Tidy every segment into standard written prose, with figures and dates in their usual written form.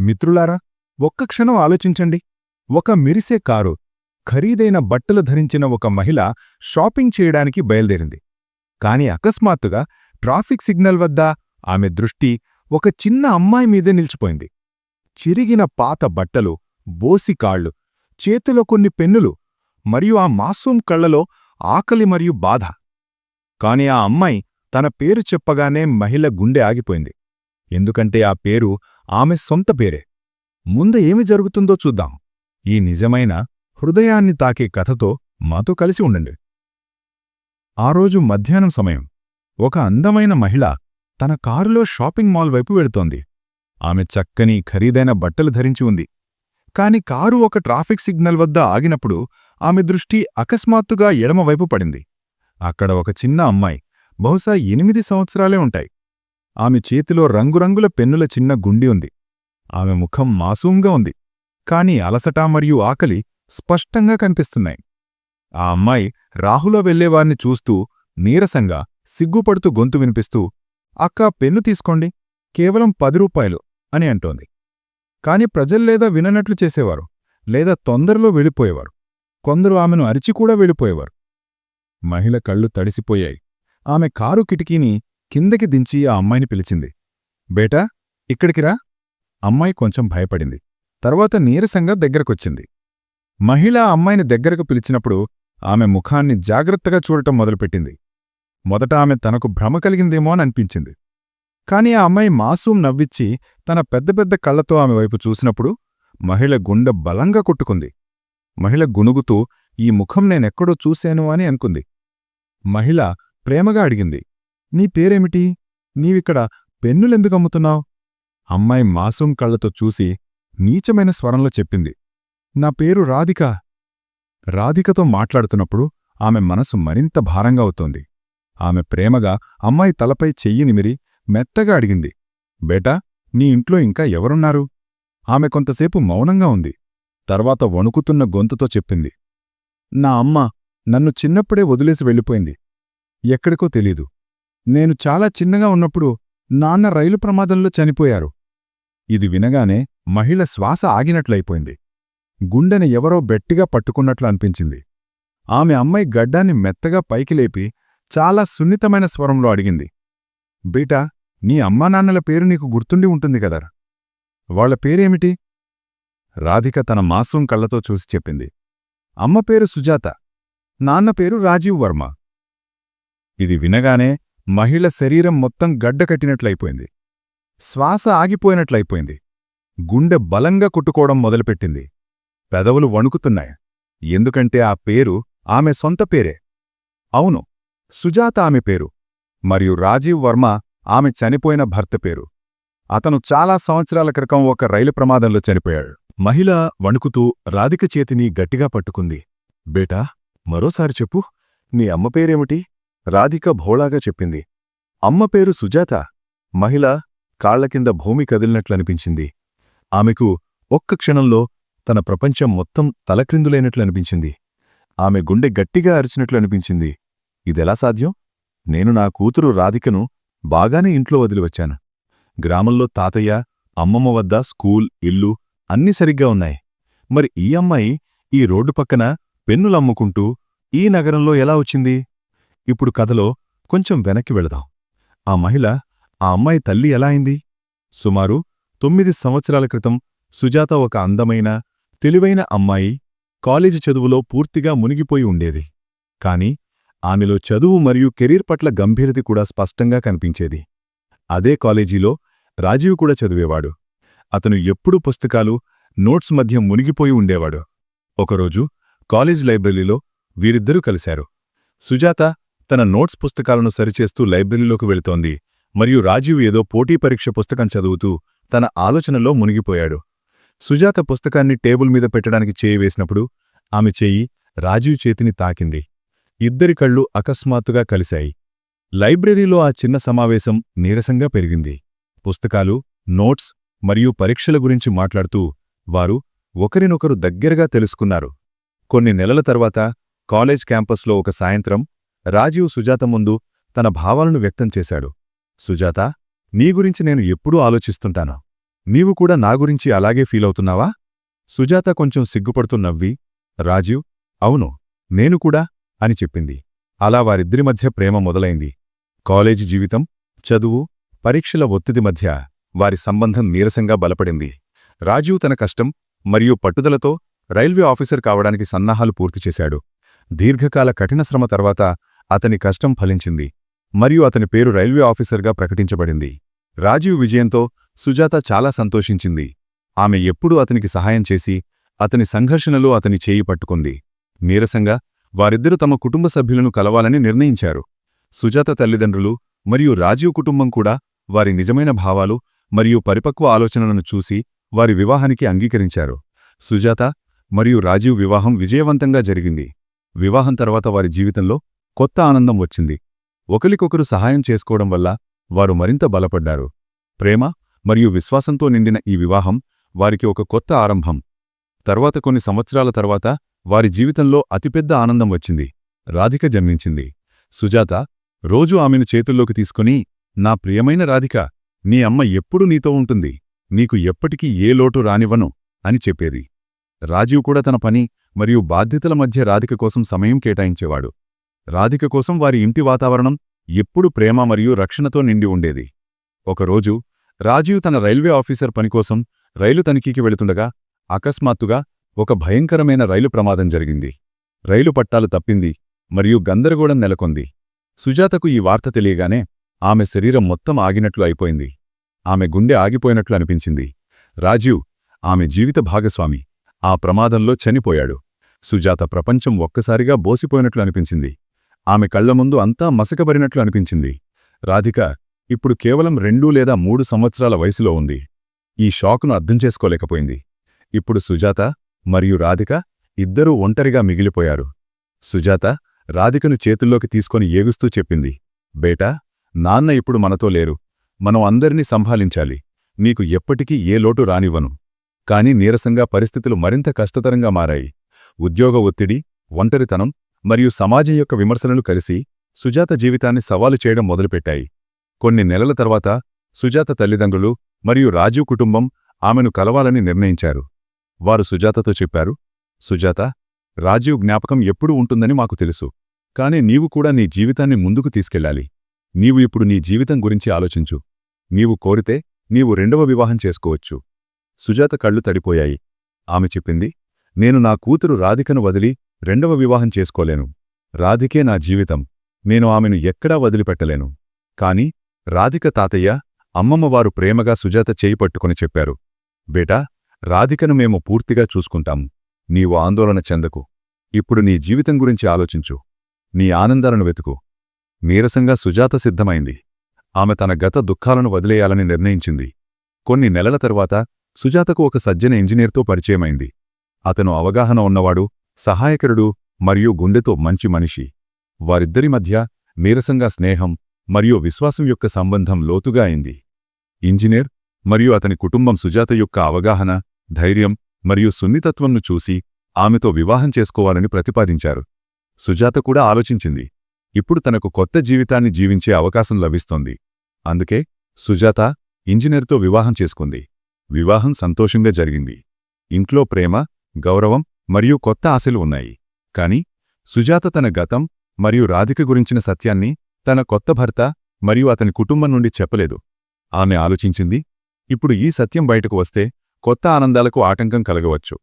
మిత్రులారా, ఒక్క క్షణం ఆలోచించండి. ఒక మెరిసే కారు, ఖరీదైన బట్టలు ధరించిన ఒక మహిళ షాపింగ్ చేయడానికి బయల్దేరింది. కాని అకస్మాత్తుగా ట్రాఫిక్ సిగ్నల్ వద్ద ఆమె దృష్టి ఒక చిన్న అమ్మాయి మీదే నిలిచిపోయింది. చిరిగిన పాత బట్టలు, బోసి కాళ్ళు, చేతిలో కొన్ని పెన్నులు, మరియు ఆ మాసూం కళ్లలో ఆకలి మరియు బాధ. కాని ఆ అమ్మాయి తన పేరు చెప్పగానే మహిళ గుండె ఆగిపోయింది. ఎందుకంటే ఆ పేరు ఆమె సొంత పేరే. ముందు ఏమి జరుగుతుందో చూద్దాం. ఈ నిజమైన, హృదయాన్ని తాకే కథతో మాతో కలిసి ఉండండి. ఆ రోజు మధ్యాహ్నం సమయం ఒక అందమైన మహిళ తన కారులో షాపింగ్ మాల్ వైపు వెళుతోంది. ఆమె చక్కని, ఖరీదైన బట్టలు ధరించి ఉంది. కాని కారు ఒక ట్రాఫిక్ సిగ్నల్ వద్ద ఆగినప్పుడు ఆమె దృష్టి అకస్మాత్తుగా ఎడమవైపు పడింది. అక్కడ ఒక చిన్న అమ్మాయి, బహుశా 8 సంవత్సరాలే ఉంటాయి. ఆమె చేతిలో రంగురంగుల పెన్నుల చిన్న గుండి ఉంది. ఆమె ముఖం మాసూంగా ఉంది, కాని అలసట మరియు ఆకలి స్పష్టంగా కనిపిస్తున్నాయి. ఆ అమ్మాయి రాహులో వెళ్లేవారిని చూస్తూ నీరసంగా, సిగ్గుపడుతూ గొంతు వినిపిస్తూ, అక్కా, పెన్ను తీసుకోండి, కేవలం 10 రూపాయలు అని అంటోంది. కాని ప్రజల్లేదా విననట్లు చేసేవారు, లేదా తొందరలో వెళ్ళిపోయేవారు. కొందరు ఆమెను అరిచికూడా వెళ్ళిపోయేవారు. మహిళ కళ్ళు తడిసిపోయాయి. ఆమె కారు కిటికీని కిందకి దించి ఆ అమ్మాయిని పిలిచింది. బేటా, ఇక్కడికిరా. అమ్మాయి కొంచెం భయపడింది. తర్వాత నీరసంగా దగ్గరకొచ్చింది. మహిళ ఆ అమ్మాయిని దగ్గరకు పిలిచినప్పుడు ఆమె ముఖాన్ని జాగ్రత్తగా చూడటం మొదలుపెట్టింది. మొదట ఆమె తనకు భ్రమ కలిగిందేమో అని అనిపించింది. కాని ఆ అమ్మాయి మాసూం నవ్విచ్చి తన పెద్ద పెద్ద కళ్లతో ఆమె వైపు చూసినప్పుడు మహిళ గుండె బలంగా కొట్టుకుంది. మహిళ గునుగుతూ, ఈ ముఖం నేనెక్కడో చూశాను అని అనుకుంది. మహిళ ప్రేమగా అడిగింది, నీ పేరేమిటి? నీవిక్కడ పెన్నులెందుకమ్ముతున్నావు? అమ్మాయి మాసూం కళ్లతో చూసి నీచమైన స్వరంలో చెప్పింది, నా పేరు రాధిక. రాధికతో మాట్లాడుతున్నప్పుడు ఆమె మనసు మరింత భారంగా అవుతోంది. ఆమె ప్రేమగా అమ్మాయి తలపై చెయ్యి నిమిరి మెత్తగా అడిగింది, బేటా, నీ ఇంట్లో ఇంకా ఎవరున్నారు? ఆమె కొంతసేపు మౌనంగా ఉంది. తర్వాత వణుకుతున్న గొంతుతో చెప్పింది, నా అమ్మ నన్ను చిన్నప్పుడే వదిలేసి వెళ్ళిపోయింది. ఎక్కడికో తెలీదు. నేను చాలా చిన్నగా ఉన్నప్పుడు నాన్న రైలు ప్రమాదంలో చనిపోయారు. ఇది వినగానే మహిళ శ్వాస ఆగినట్లయిపోయింది. గుండెని ఎవరో గట్టిగా పట్టుకున్నట్లు అనిపించింది. ఆమె అమ్మాయి గడ్డాన్ని మెత్తగా పైకి లేపి చాలా సున్నితమైన స్వరంలో అడిగింది, బేటా, నీ అమ్మానాన్నల పేరు నీకు గుర్తుండి ఉంటుంది కదరా? వాళ్ల పేరేమిటి? రాధిక తన మాసూం కళ్లతో చూసి చెప్పింది, అమ్మ పేరు సుజాత, నాన్న పేరు రాజీవ్ వర్మ. ఇది వినగానే మహిళ శరీరం మొత్తం గడ్డకట్టినట్లయిపోయింది. శ్వాస ఆగిపోయినట్లయిపోయింది. గుండె బలంగా కుట్టుకోవడం మొదలుపెట్టింది. పెదవులు వణుకుతున్నాయి. ఎందుకంటే ఆ పేరు ఆమె సొంత పేరే. అవును, సుజాత ఆమె పేరు, మరియు రాజీవ్ వర్మ ఆమె చనిపోయిన భర్త పేరు. అతను చాలా సంవత్సరాల క్రితం ఒక రైలు ప్రమాదంలో చనిపోయాడు. మహిళ వణుకుతూ రాధిక చేతిని గట్టిగా పట్టుకుంది. బేటా, మరోసారి చెప్పు, నీ అమ్మ పేరేమిటి? రాధిక భోళాగా చెప్పింది, అమ్మ పేరు సుజాత. మహిళ కాళ్లకింద భూమి కదిలినట్లనిపించింది. ఆమెకు ఒక్క క్షణంలో తన ప్రపంచం మొత్తం తలక్రిందులైనట్లనిపించింది. ఆమె గుండె గట్టిగా అరిచినట్లనిపించింది. ఇదెలా సాధ్యం? నేను నా కూతురు రాధికను బాగానే ఇంట్లో వదిలివచ్చాను. గ్రామంలో తాతయ్య, అమ్మమ్మ వద్ద స్కూల్, ఇల్లు అన్నీ సరిగ్గా ఉన్నాయి. మరి ఈ అమ్మాయి ఈ రోడ్డు పక్కన పెన్నులమ్ముకుంటూ ఈ నగరంలో ఎలా వచ్చింది? ఇప్పుడు కథలో కొంచెం వెనక్కి వెళదాం. ఆ మహిళ, ఆ అమ్మాయి తల్లి ఎలా అయింది? సుమారు 9 సంవత్సరాల క్రితం సుజాత ఒక అందమైన, తెలివైన అమ్మాయి, కాలేజీ చదువులో పూర్తిగా మునిగిపోయి ఉండేది. కాని ఆమెలో చదువు మరియు కెరీర్ పట్ల గంభీరత కూడా స్పష్టంగా కనిపించేది. అదే కాలేజీలో రాజీవ్ కూడా చదివేవాడు. అతను ఎప్పుడూ పుస్తకాలు, నోట్స్ మధ్య మునిగిపోయి ఉండేవాడు. ఒకరోజు కాలేజ్ లైబ్రరీలో వీరిద్దరూ కలిశారు. సుజాత తన నోట్స్ పుస్తకాలను సరిచేస్తూ లైబ్రరీలోకి వెళుతోంది, మరియు రాజీవ్ ఏదో పోటీ పరీక్ష పుస్తకం చదువుతూ తన ఆలోచనలో మునిగిపోయాడు. సుజాత పుస్తకాన్ని టేబుల్ మీద పెట్టడానికి చేయి వేసినప్పుడు ఆమె చెయ్యి రాజీవ్ చేతిని తాకింది. ఇద్దరి కళ్ళు అకస్మాత్తుగా కలిశాయి. లైబ్రరీలో ఆ చిన్న సమావేశం నీరసంగా పెరిగింది. పుస్తకాలు, నోట్స్ మరియు పరీక్షల గురించి మాట్లాడుతూ వారు ఒకరినొకరు దగ్గరగా తెలుసుకున్నారు. కొన్ని నెలల తర్వాత కాలేజ్ క్యాంపస్లో ఒక సాయంత్రం రాజీవ్ సుజాత ముందు తన భావాలను వ్యక్తం చేశాడు. సుజాత, నీ గురించి నేను ఎప్పుడూ ఆలోచిస్తుంటాను. నీవు కూడా నా గురించి అలాగే ఫీలవుతున్నావా? సుజాత కొంచెం సిగ్గుపడుతూ నవ్వి, రాజీవ్, అవును, నేను కూడా అని చెప్పింది. అలా వారిద్దరి మధ్య ప్రేమ మొదలైంది. కాలేజీ జీవితం, చదువు, పరీక్షల ఒత్తిడి మధ్య వారి సంబంధం నీరసంగా బలపడింది. రాజీవ్ తన కష్టం మరియు పట్టుదలతో రైల్వే ఆఫీసర్ కావడానికి సన్నాహాలు పూర్తిచేశాడు. దీర్ఘకాల కఠిన శ్రమ తర్వాత అతని కష్టం ఫలించింది మరియు అతని పేరు రైల్వే ఆఫీసర్గా ప్రకటించబడింది. రాజీవ్ విజయంతో సుజాత చాలా సంతోషించింది. ఆమె ఎప్పుడూ అతనికి సహాయం చేసి అతని సంఘర్షణలో అతని చేయి పట్టుకుంది. నీరసంగా వారిద్దరూ తమ కుటుంబ సభ్యులను కలవాలని నిర్ణయించారు. సుజాత తల్లిదండ్రులు మరియు రాజీవ్ కుటుంబం కూడా వారి నిజమైన భావాలు మరియు పరిపక్వ ఆలోచనలను చూసి వారి వివాహానికి అంగీకరించారు. సుజాత మరియు రాజీవ్ వివాహం విజయవంతంగా జరిగింది. వివాహం తర్వాత వారి జీవితంలో కొత్త ఆనందం వచ్చింది. ఒకరికొకరు సహాయం చేసుకోవడం వల్ల వారు మరింత బలపడ్డారు. ప్రేమ మరియు విశ్వాసంతో నిండిన ఈ వివాహం వారికి ఒక కొత్త ఆరంభం. తర్వాత కొన్ని సంవత్సరాల తర్వాత వారి జీవితంలో అతిపెద్ద ఆనందం వచ్చింది. రాధిక జన్మించింది. సుజాత రోజూ ఆమెను చేతుల్లోకి తీసుకుని, నా ప్రియమైన రాధిక, నీ అమ్మ ఎప్పుడూ నీతో ఉంటుంది, నీకు ఎప్పటికీ ఏ లోటు రానివ్వను అని చెప్పేది. రాజీవ్ కూడా తన పని మరియు బాధ్యతల మధ్య రాధిక కోసం సమయం కేటాయించేవాడు. రాధిక కోసం వారి ఇంటి వాతావరణం ఎప్పుడూ ప్రేమ మరియు రక్షణతో నిండి ఉండేది. ఒకరోజు రాజీవ్ తన రైల్వే ఆఫీసర్ పనికోసం రైలు తనిఖీకి వెళుతుండగా అకస్మాత్తుగా ఒక భయంకరమైన రైలు ప్రమాదం జరిగింది. రైలు పట్టాలు తప్పింది మరియు గందరగోళం నెలకొంది. సుజాతకు ఈ వార్త తెలియగానే ఆమె శరీరం మొత్తం ఆగినట్లు అయిపోయింది. ఆమె గుండె ఆగిపోయినట్లు అనిపించింది. రాజీవ్, ఆమె జీవిత భాగస్వామి, ఆ ప్రమాదంలో చనిపోయాడు. సుజాత ప్రపంచం ఒక్కసారిగా బోసిపోయినట్లు అనిపించింది. ఆమె కళ్లముందు అంతా మసకబరినట్లు అనిపించింది. రాధిక ఇప్పుడు కేవలం 2 లేదా 3 సంవత్సరాల వయసులో ఉంది. ఈ షాకును అర్థం చేసుకోలేకపోయింది. ఇప్పుడు సుజాత మరియు రాధిక ఇద్దరూ ఒంటరిగా మిగిలిపోయారు. సుజాత రాధికను చేతుల్లోకి తీసుకొని ఏగుస్తూ చెప్పింది, బేటా, నాన్న ఇప్పుడు మనతో లేరు. మనం అందరినీ సంభాలించాలి. నీకు ఎప్పటికీ ఏ లోటు రానివ్వను. కాని నీరసంగా పరిస్థితులు మరింత కష్టతరంగా మారాయి. ఉద్యోగ ఒత్తిడి, ఒంటరితనం మరియు సమాజం యొక్క విమర్శలను కలిసి సుజాత జీవితాన్ని సవాలు చేయడం మొదలుపెట్టాయి. కొన్ని నెలల తర్వాత సుజాత తల్లిదండ్రులు మరియు రాజీవ్ కుటుంబం ఆమెను కలవాలని నిర్ణయించారు. వారు సుజాతతో చెప్పారు, సుజాత, రాజీవ్ జ్ఞాపకం ఎప్పుడూ ఉంటుందని మాకు తెలుసు. కాని నీవు కూడా నీ జీవితాన్ని ముందుకు తీసుకెళ్లాలి. నీవు ఇప్పుడు నీ జీవితం గురించి ఆలోచించు. నీవు కోరితే నీవు 2వ వివాహం చేసుకోవచ్చు. సుజాత కళ్ళు తడిపోయాయి. ఆమె చెప్పింది, నేను నా కూతురు రాధికను వదిలి 2వ వివాహం చేసుకోలేను. రాధికే నా జీవితం. నేను ఆమెను ఎక్కడా వదిలిపెట్టలేను. కాని రాధిక తాతయ్య, అమ్మమ్మవారు ప్రేమగా సుజాత చేయి పట్టుకుని చెప్పారు, బేటా, రాధికను మేము పూర్తిగా చూసుకుంటాం. నీవు ఆందోళన చెందకు. ఇప్పుడు నీ జీవితం గురించి ఆలోచించు. నీ ఆనందాలను వెతుకు. నీరసంగా సుజాత సిద్ధమైంది. ఆమె తన గత దుఃఖాలను వదిలేయాలని నిర్ణయించింది. కొన్ని నెలల తరువాత సుజాతకు ఒక సజ్జన ఇంజనీర్తో పరిచయమైంది. అతను అవగాహన ఉన్నవాడు, సహాయకరుడు మరియు గుండెతో మంచి మనిషి. వారిద్దరి మధ్య నీరసంగా స్నేహం మరియు విశ్వాసం యొక్క సంబంధం లోతుగా అయింది. ఇంజనీర్ మరియు అతని కుటుంబం సుజాత యొక్క అవగాహన, ధైర్యం మరియు సున్నితత్వంను చూసి ఆమెతో వివాహం చేసుకోవాలని ప్రతిపాదించారు. సుజాత కూడా ఆలోచించింది. ఇప్పుడు తనకు కొత్త జీవితాన్ని జీవించే అవకాశం లభిస్తోంది. అందుకే సుజాత ఇంజనీర్తో వివాహం చేసుకుంది. వివాహం సంతోషంగా జరిగింది. ఇంట్లో ప్రేమ, గౌరవం మరియు కొత్త ఆశలు ఉన్నాయి. కాని సుజాత తన గతం మరియు రాధిక గురించిన సత్యాన్ని తన కొత్త భర్త మరియు అతని కుటుంబం నుండి చెప్పలేదు. ఆమె ఆలోచించింది, ఇప్పుడు ఈ సత్యం బయటకు వస్తే కొత్త ఆనందాలకు ఆటంకం కలగవచ్చు.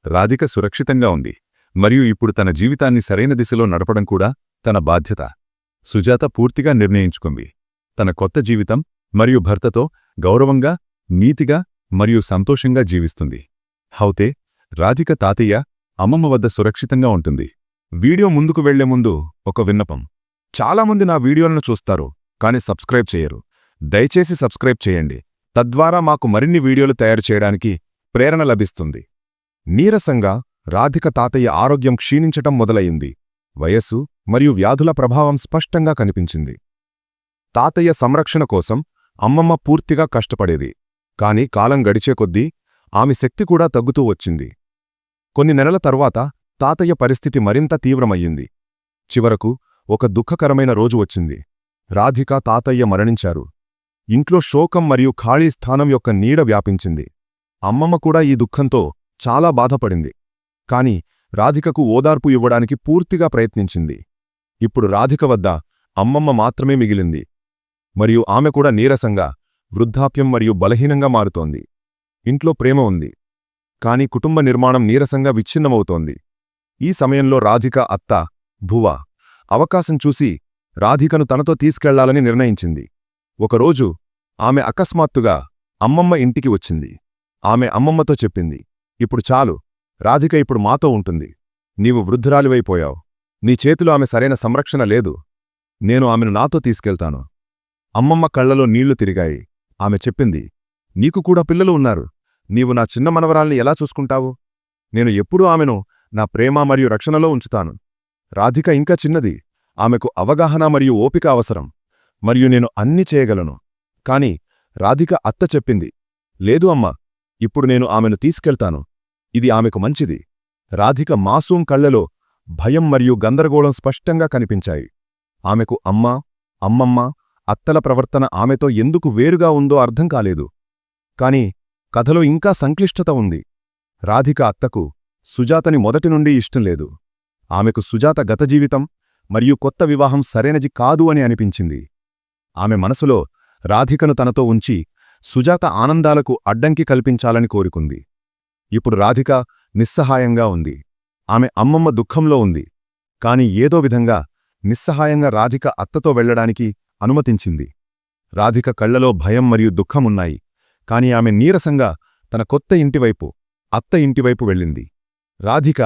రాధిక సురక్షితంగా ఉంది మరియు ఇప్పుడు తన జీవితాన్ని సరైన దిశలో నడపడం కూడా తన బాధ్యత. సుజాత పూర్తిగా నిర్ణయించుకుంది. తన కొత్త జీవితం మరియు భర్తతో గౌరవంగా, నీతిగా మరియు సంతోషంగా జీవిస్తుంది. హౌతే రాధిక తాతయ్య, అమ్మమ్మ వద్ద సురక్షితంగా ఉంటుంది. వీడియో ముందుకు వెళ్లే ముందు ఒక విన్నపం. చాలామంది నా వీడియోలను చూస్తారు కాని సబ్స్క్రైబ్ చేయరు. దయచేసి సబ్స్క్రైబ్ చేయండి. తద్వారా మాకు మరిన్ని వీడియోలు తయారు చేయడానికి ప్రేరణ లభిస్తుంది. నీరసంగా రాధిక తాతయ్య ఆరోగ్యం క్షీణించటం మొదలయింది. వయస్సు మరియు వ్యాధుల ప్రభావం స్పష్టంగా కనిపించింది. తాతయ్య సంరక్షణ కోసం అమ్మమ్మ పూర్తిగా కష్టపడేది. కాని కాలం గడిచే కొద్దీ ఆమె శక్తి కూడా తగ్గుతూ వచ్చింది. కొన్ని నెలల తరువాత తాతయ్య పరిస్థితి మరింత తీవ్రమయ్యింది. చివరకు ఒక దుఃఖకరమైన రోజు వచ్చింది. రాధిక తాతయ్య మరణించారు. ఇంట్లో శోకం మరియు ఖాళీ స్థానం యొక్క నీడ వ్యాపించింది. అమ్మమ్మ కూడా ఈ దుఃఖంతో చాలా బాధపడింది. కాని రాధికకు ఓదార్పు ఇవ్వడానికి పూర్తిగా ప్రయత్నించింది. ఇప్పుడు రాధిక వద్ద అమ్మమ్మ మాత్రమే మిగిలింది. మరియు ఆమె కూడా నీరసంగా, వృద్ధాప్యం మరియు బలహీనంగా మారుతోంది. ఇంట్లో ప్రేమ ఉంది, కాని కుటుంబ నిర్మాణం నీరసంగా విచ్ఛిన్నమవుతోంది. ఈ సమయంలో రాధిక అత్త భువ అవకాశం చూసి రాధికను తనతో తీసుకెళ్లాలని నిర్ణయించింది. ఒకరోజు ఆమె అకస్మాత్తుగా అమ్మమ్మ ఇంటికి వచ్చింది. ఆమె అమ్మమ్మతో చెప్పింది, ఇప్పుడు చాలు, రాధిక ఇప్పుడు మాతో ఉంటుంది. నీవు వృద్ధురాలివైపోయావు. నీ చేతిలో ఆమె సరైన సంరక్షణ లేదు. నేను ఆమెను నాతో తీసుకెళ్తాను. అమ్మమ్మ కళ్లలో నీళ్లు తిరిగాయి. ఆమె చెప్పింది, నీకు కూడా పిల్లలు ఉన్నారు. నీవు నా చిన్న మనవరాల్ని ఎలా చూసుకుంటావు? నేను ఎప్పుడూ ఆమెను నా ప్రేమ మరియు రక్షణలో ఉంచుతాను. రాధిక ఇంకా చిన్నది. ఆమెకు అవగాహన మరియు ఓపిక అవసరం. మరియు నేను అన్నీ చేయగలను. కాని రాధిక అత్త చెప్పింది, లేదు అమ్మా, ఇప్పుడు నేను ఆమెను తీసుకెళ్తాను. ఇది ఆమెకు మంచిది. రాధిక మాసూం కళ్లలో భయం మరియు గందరగోళం స్పష్టంగా కనిపించాయి. ఆమెకు అమ్మా, అమ్మమ్మ, అత్తల ప్రవర్తన ఆమెతో ఎందుకు వేరుగా ఉందో అర్థం కాలేదు. కాని కథలో ఇంకా సంక్లిష్టత ఉంది. రాధిక అత్తకు సుజాతని మొదటి నుండి ఇష్టం లేదు. ఆమెకు సుజాత గత జీవితం మరియు కొత్త వివాహం సరైనది కాదు అని అనిపించింది. ఆమె మనసులో రాధికను తనతో ఉంచి సుజాత ఆనందాలకు అడ్డంకి కల్పించాలని కోరుకుంది. ఇప్పుడు రాధిక నిస్సహాయంగా ఉంది. ఆమె అమ్మమ్మ దుఃఖంలో ఉంది. కాని ఏదో విధంగా నిస్సహాయంగా రాధిక అత్తతో వెళ్లడానికి అనుమతించింది. రాధిక కళ్లలో భయం మరియు దుఃఖమున్నాయి. కాని ఆమె నీరసంగా తన కొత్త ఇంటివైపు, అత్త ఇంటివైపు వెళ్ళింది. రాధిక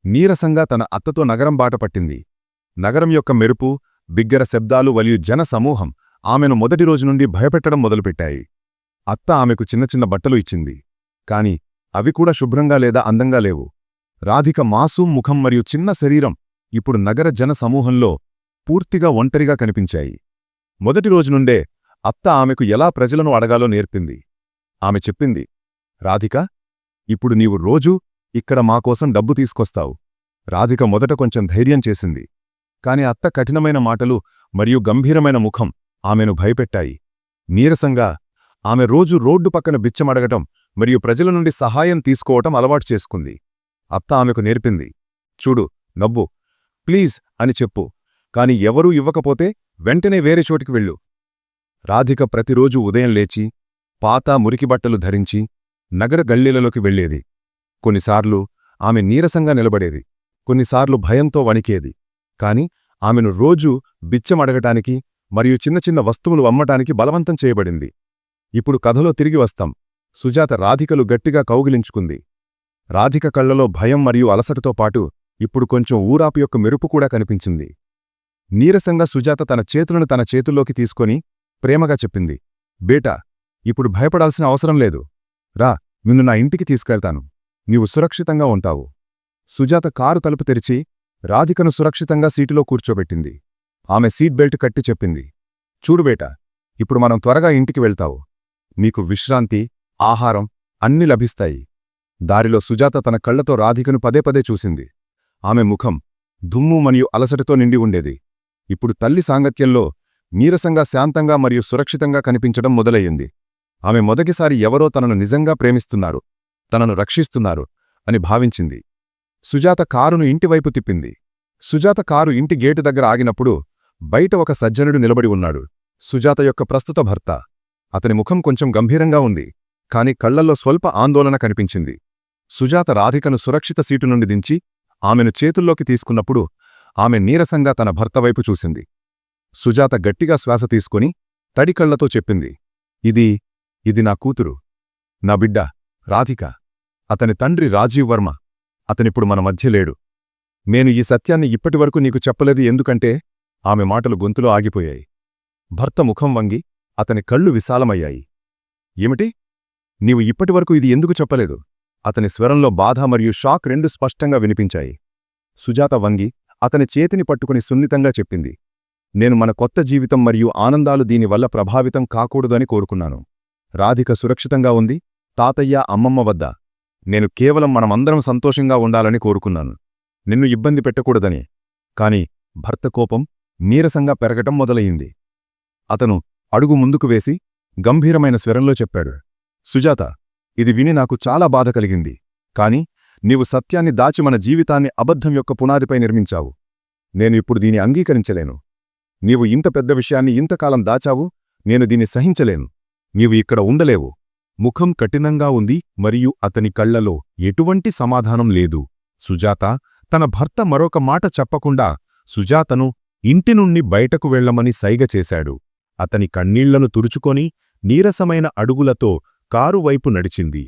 నీరసంగా తన అత్తతో నగరం బాట పట్టింది. నగరం యొక్క మెరుపు, బిగ్గర శబ్దాలు మరియు జన సమూహం ఆమెను మొదటి రోజు నుండి భయపెట్టడం మొదలుపెట్టాయి. అత్త ఆమెకు చిన్న చిన్న బట్టలు ఇచ్చింది. కాని అవి కూడా శుభ్రంగా లేదా అందంగా లేవు. రాధిక మాసూం ముఖం మరియు చిన్న శరీరం ఇప్పుడు నగర జన సమూహంలో పూర్తిగా ఒంటరిగా కనిపించాయి. మొదటి రోజునుండే అత్త ఆమెకు ఎలా ప్రజలను అడగాలో నేర్పింది. ఆమె చెప్పింది, రాధిక, ఇప్పుడు నీవు రోజూ ఇక్కడ మాకోసం డబ్బు తీసుకొస్తావు. రాధిక మొదట కొంచెం ధైర్యం చేసింది. కాని అత్త కఠినమైన మాటలు మరియు గంభీరమైన ముఖం ఆమెను భయపెట్టాయి. నీరసంగా ఆమె రోజు రోడ్డు పక్కన బిచ్చమడగటం మరియు ప్రజల నుండి సహాయం తీసుకోవటం అలవాటు చేసుకుంది. అత్త ఆమెకు నేర్పింది, చూడు, నవ్వు, ప్లీజ్ అని చెప్పు. కాని ఎవరూ ఇవ్వకపోతే వెంటనే వేరే చోటికి వెళ్ళు. రాధిక ప్రతిరోజూ ఉదయం లేచి పాత మురికిబట్టలు ధరించి నగర గల్లీలలోకి వెళ్లేది. కొన్నిసార్లు ఆమె నీరసంగా నిలబడేది, కొన్నిసార్లు భయంతో వణికేది. కాని ఆమెను రోజూ బిచ్చమడగటానికి మరియు చిన్న చిన్న వస్తువులు అమ్మటానికి బలవంతం చేయబడింది. ఇప్పుడు కథలో తిరిగి వస్తాం. సుజాత రాధికలు గట్టిగా కౌగిలించుకుంది. రాధిక కళ్లలో భయం మరియు అలసటతో పాటు ఇప్పుడు కొంచెం ఊరాపు యొక్క మెరుపు కూడా కనిపించింది. నీరసంగా సుజాత తన చేతులను తన చేతుల్లోకి తీసుకొని ప్రేమగా చెప్పింది, బేటా, ఇప్పుడు భయపడాల్సిన అవసరం లేదు. రా, నిన్ను నా ఇంటికి తీసుకెళ్తాను. నీవు సురక్షితంగా ఉంటావు. సుజాత కారు తలుపు తెరిచి రాధికను సురక్షితంగా సీటులో కూర్చోబెట్టింది. ఆమె సీట్ బెల్ట్ కట్టి చెప్పింది, చూడు బేటా, ఇప్పుడు మనం త్వరగా ఇంటికి వెళ్తావు. నీకు విశ్రాంతి, ఆహారం అన్నీ లభిస్తాయి. దారిలో సుజాత తన కళ్లతో రాధికను పదే పదే చూసింది. ఆమె ముఖం దుమ్ము మరియు అలసటతో నిండి ఉండేది. ఇప్పుడు తల్లి సాంగత్యంలో నీరసంగా, శాంతంగా మరియు సురక్షితంగా కనిపించడం మొదలయ్యింది. ఆమె మొదటిసారి ఎవరో తనను నిజంగా ప్రేమిస్తున్నారు, తనను రక్షిస్తున్నారు అని భావించింది. సుజాత కారును ఇంటివైపు తిప్పింది. సుజాత కారు ఇంటి గేటు దగ్గర ఆగినప్పుడు బయట ఒక సజ్జనుడు నిలబడి ఉన్నాడు. సుజాత యొక్క ప్రస్తుత భర్త. అతని ముఖం కొంచెం గంభీరంగా ఉంది, కాని కళ్లల్లో స్వల్ప ఆందోళన కనిపించింది. సుజాత రాధికను సురక్షిత సీటు నుండి దించి ఆమెను చేతుల్లోకి తీసుకున్నప్పుడు ఆమె నీరసంగా తన భర్త వైపు చూసింది. సుజాత గట్టిగా శ్వాస తీసుకుని తడి కళ్లతో చెప్పింది, ఇది నా కూతురు, నా బిడ్డ రాధిక. అతని తండ్రి రాజీవ్ వర్మ. అతనిప్పుడు మన మధ్య లేడు. నేను ఈ సత్యాన్ని ఇప్పటివరకు నీకు చెప్పలేదు, ఎందుకంటే ఆమె మాటలు గొంతులో ఆగిపోయాయి. భర్త ముఖం వంగి అతని కళ్ళు విశాలమయ్యాయి. ఏమిటి? నీవు ఇప్పటివరకు ఇది ఎందుకు చెప్పలేదు? అతని స్వరంలో బాధ మరియు షాక్ రెండు స్పష్టంగా వినిపించాయి. సుజాత వంగి అతని చేతిని పట్టుకుని సున్నితంగా చెప్పింది, నేను మన కొత్త జీవితం మరియు ఆనందాలు దీనివల్ల ప్రభావితం కాకూడదని కోరుకున్నాను. రాధిక సురక్షితంగా ఉంది, తాతయ్య, అమ్మమ్మ వద్ద. నేను కేవలం మనమందరం సంతోషంగా ఉండాలని కోరుకున్నాను, నిన్ను ఇబ్బంది పెట్టకూడదని. కాని భర్త కోపం నీరసంగా పెరగటం మొదలయింది. అతను అడుగు ముందుకు వేసి గంభీరమైన స్వరంలో చెప్పాడు. సుజాత, ఇది విని నాకు చాలా బాధ కలిగింది. కాని నీవు సత్యాన్ని దాచి మన జీవితాన్ని అబద్ధం యొక్క పునాదిపై నిర్మించావు. నేను ఇప్పుడు దీన్ని అంగీకరించలేను. నీవు ఇంత పెద్ద విషయాన్ని ఇంతకాలం దాచావు. నేను దీన్ని సహించలేను. నీవు ఇక్కడ ఉండలేవు. ముఖం కఠినంగా ఉంది మరియు అతని కళ్లలో ఎటువంటి సమాధానం లేదు. సుజాత తన భర్త మరొక మాట చెప్పకుండా సుజాతను ఇంటి నుండి బయటకు వెళ్లమని సైగ చేశాడు. అతని కన్నీళ్లను తుడుచుకొని నీరసమైన అడుగులతో కారు వైపు నడిచింది.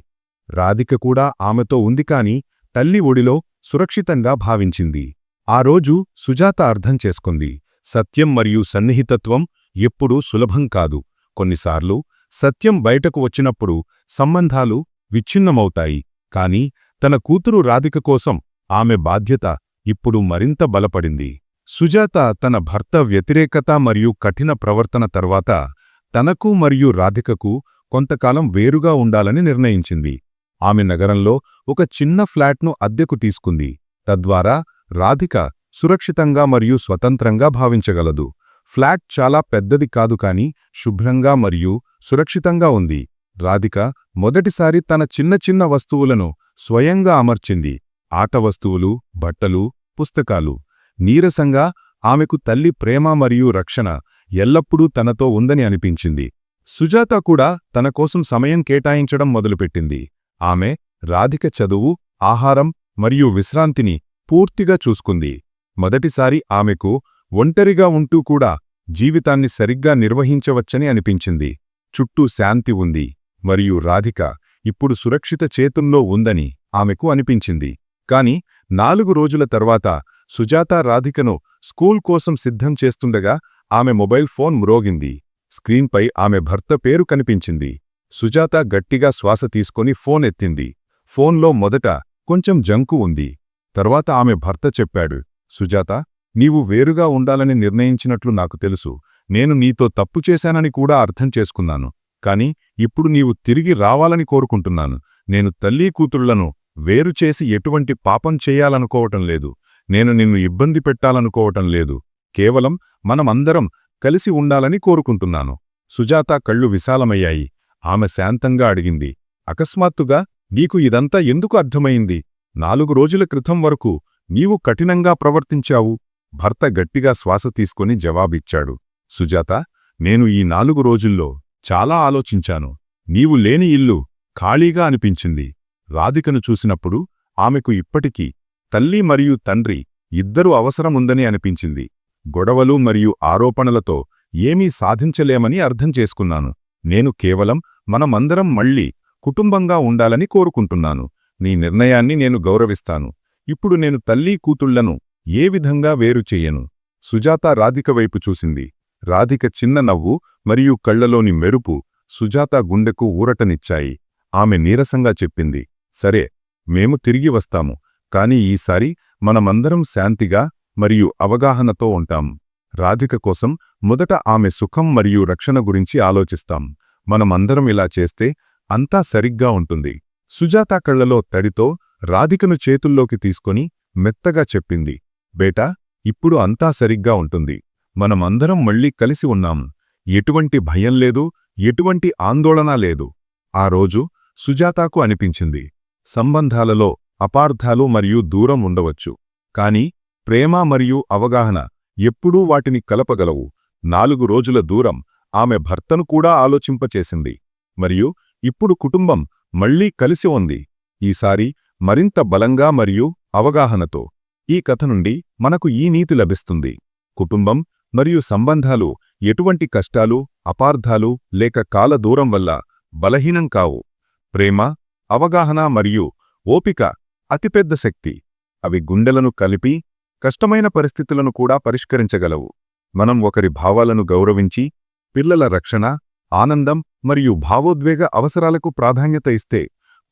రాధిక కూడా ఆమెతో ఉంది కాని తల్లి ఒడిలో సురక్షితంగా భావించింది. ఆ రోజు సుజాత అర్థం చేసుకుంది, సత్యం మరియు సన్నిహితత్వం ఎప్పుడూ సులభం కాదు. కొన్నిసార్లు సత్యం బయటకు వచ్చినప్పుడు సంబంధాలు విచ్ఛిన్నమవుతాయి. కాని తన కూతురు రాధిక కోసం ఆమె బాధ్యత ఇప్పుడు మరింత బలపడింది. సుజాత తన భర్త వ్యతిరేకత మరియు కఠిన ప్రవర్తన తర్వాత తనకు మరియు రాధికకు కొంతకాలం వేరుగా ఉండాలని నిర్ణయించింది. ఆమె నగరంలో ఒక చిన్న ఫ్లాట్ను అద్దెకు తీసుకుంది. తద్వారా రాధిక సురక్షితంగా మరియు స్వతంత్రంగా భావించగలదు. ఫ్లాట్ చాలా పెద్దది కాదు కాని శుభ్రంగా మరియు సురక్షితంగా ఉంది. రాధిక మొదటిసారి తన చిన్న చిన్న వస్తువులను స్వయంగా అమర్చింది. ఆట వస్తువులు, బట్టలు, పుస్తకాలు. నీరసంగా ఆమెకు తల్లి ప్రేమ మరియు రక్షణ ఎల్లప్పుడూ తనతో ఉందని అనిపించింది. సుజాత కూడా తన కోసం సమయం కేటాయించడం మొదలుపెట్టింది. ఆమె రాధిక చదువు, ఆహారం మరియు విశ్రాంతిని పూర్తిగా చూసుకుంది. మొదటిసారి ఆమెకు ఒంటరిగా ఉంటూ కూడా జీవితాన్ని సరిగ్గా నిర్వహించవచ్చని అనిపించింది. చుట్టూ శాంతి ఉంది మరియు రాధిక ఇప్పుడు సురక్షిత చేతుల్లో ఉందని ఆమెకు అనిపించింది. కాని 4 రోజుల తర్వాత సుజాత రాధికను స్కూల్ కోసం సిద్ధం చేస్తుండగా ఆమె మొబైల్ ఫోన్ మ్రోగింది. స్క్రీన్పై ఆమె భర్త పేరు కనిపించింది. సుజాత గట్టిగా శ్వాస తీసుకొని ఫోన్ ఎత్తింది. ఫోన్లో మొదట కొంచెం జంకు ఉంది. తర్వాత ఆమె భర్త చెప్పాడు, సుజాత, నీవు వేరుగా ఉండాలని నిర్ణయించినట్లు నాకు తెలుసు. నేను నీతో తప్పు చేశానని కూడా అర్థం చేసుకున్నాను. కాని ఇప్పుడు నీవు తిరిగి రావాలని కోరుకుంటున్నాను. నేను తల్లీ కూతుళ్లను వేరుచేసి ఎటువంటి పాపం చెయ్యాలనుకోవటం లేదు. నేను నిన్ను ఇబ్బంది పెట్టాలనుకోవటం లేదు. కేవలం మనమందరం కలిసి ఉండాలని కోరుకుంటున్నాను. సుజాత కళ్ళు విశాలమయ్యాయి. ఆమె శాంతంగా అడిగింది, అకస్మాత్తుగా నీకు ఇదంతా ఎందుకు అర్థమైంది? 4 రోజుల క్రితం వరకు నీవు కఠినంగా ప్రవర్తించావు. భర్త గట్టిగా శ్వాస తీసుకొని జవాబిచ్చాడు, సుజాత, నేను ఈ 4 రోజుల్లో చాలా ఆలోచించాను. నీవు లేని ఇల్లు ఖాళీగా అనిపించింది. రాధికను చూసినప్పుడు ఆమెకు ఇప్పటికీ తల్లి మరియు తండ్రి ఇద్దరూ అవసరముందని అనిపించింది. గొడవలు మరియు ఆరోపణలతో ఏమీ సాధించలేమని అర్థం చేసుకున్నాను. నేను కేవలం మనమందరం మళ్ళీ కుటుంబంగా ఉండాలని కోరుకుంటున్నాను. నీ నిర్ణయాన్ని నేను గౌరవిస్తాను. ఇప్పుడు నేను తల్లీ కూతుళ్లను ఏ విధంగా వేరు చెయ్యను. సుజాత రాధిక వైపు చూసింది. రాధిక చిన్న నవ్వు మరియు కళ్లలోని మెరుపు సుజాత గుండెకు ఊరటనిచ్చాయి. ఆమె నీరసంగా చెప్పింది, సరే, మేము తిరిగి వస్తాము. కాని ఈసారి మనమందరం శాంతిగా మరియు అవగాహనతో ఉంటాం. రాధిక కోసం మొదట ఆమె సుఖం మరియు రక్షణ గురించి ఆలోచిస్తాం. మనమందరం ఇలా చేస్తే అంతా సరిగ్గా ఉంటుంది. సుజాత కళ్లలో తడితో రాధికను చేతుల్లోకి తీసుకొని మెత్తగా చెప్పింది, బేటా, ఇప్పుడు అంతా సరిగ్గా ఉంటుంది. మనమందరం మళ్ళీ కలిసి ఉన్నాం. ఎటువంటి భయం లేదు, ఎటువంటి ఆందోళన లేదు. ఆ రోజు సుజాతకు అనిపించింది, సంబంధాలలో అపార్థాలు మరియు దూరం ఉండవచ్చు. కాని ప్రేమ మరియు అవగాహన ఎప్పుడూ వాటిని కలపగలవు. 4 రోజుల దూరం ఆమె భర్తను కూడా ఆలోచింపచేసింది. మరియు ఇప్పుడు కుటుంబం మళ్లీ కలిసి ఉంది. ఈసారి మరింత బలంగా మరియు అవగాహనతో. ఈ కథ నుండి మనకు ఈ నీతి లభిస్తుంది. కుటుంబం మరియు సంబంధాలు ఎటువంటి కష్టాలు, అపార్థాలు లేక కాల దూరం వల్ల బలహీనం కావు. ప్రేమ, అవగాహన మరియు ఓపిక అతిపెద్ద శక్తి. అవి గుండెలను కలిపి కష్టమైన పరిస్థితులను కూడా పరిష్కరించగలవు. మనం ఒకరి భావాలను గౌరవించి పిల్లల రక్షణ, ఆనందం మరియు భావోద్వేగ అవసరాలకు ప్రాధాన్యత ఇస్తే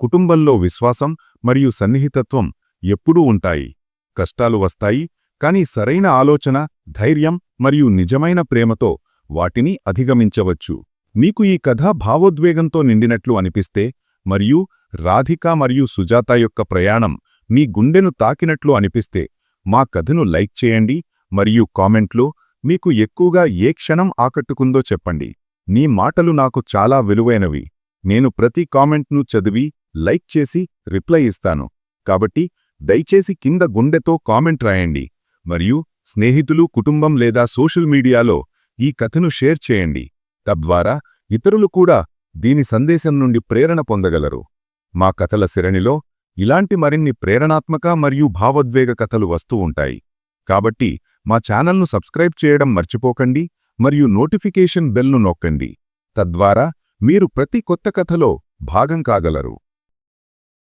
కుటుంబంలో విశ్వాసం మరియు సన్నిహితత్వం ఎప్పుడూ ఉంటాయి. కష్టాలు వస్తాయి, కానీ సరైన ఆలోచన, ధైర్యం మరియు నిజమైన ప్రేమతో వాటిని అధిగమించవచ్చు. మీకు ఈ కథ భావోద్వేగంతో నిండినట్లు అనిపిస్తే మరియు రాధిక మరియు సుజాత యొక్క ప్రయాణం మీ గుండెను తాకినట్లు అనిపిస్తే మా కథను లైక్ చేయండి మరియు కామెంట్లో మీకు ఎక్కువగా ఏ క్షణం ఆకట్టుకుందో చెప్పండి. నీ మాటలు నాకు చాలా విలువైనవి. నేను ప్రతి కామెంట్ను చదివి, లైక్ చేసి, రిప్లై ఇస్తాను. కాబట్టి దయచేసి కింద గుండెతో కామెంట్ రాయండి. మరియు స్నేహితులు, కుటుంబం లేదా సోషల్ మీడియాలో ఈ కథను షేర్ చేయండి. తద్వారా ఇతరులు కూడా దీని సందేశం నుండి ప్రేరణ పొందగలరు. మా కథల సిరణిలో ఇలాంటి మరిన్ని ప్రేరణాత్మక మరియు భావోద్వేగ కథలు వస్తూ ఉంటాయి. కాబట్టి మా ఛానల్ను సబ్స్క్రైబ్ చేయడం మర్చిపోకండి మరియు నోటిఫికేషన్ బెల్ను నొక్కండి. తద్వారా మీరు ప్రతి కొత్త కథలో భాగం కాగలరు.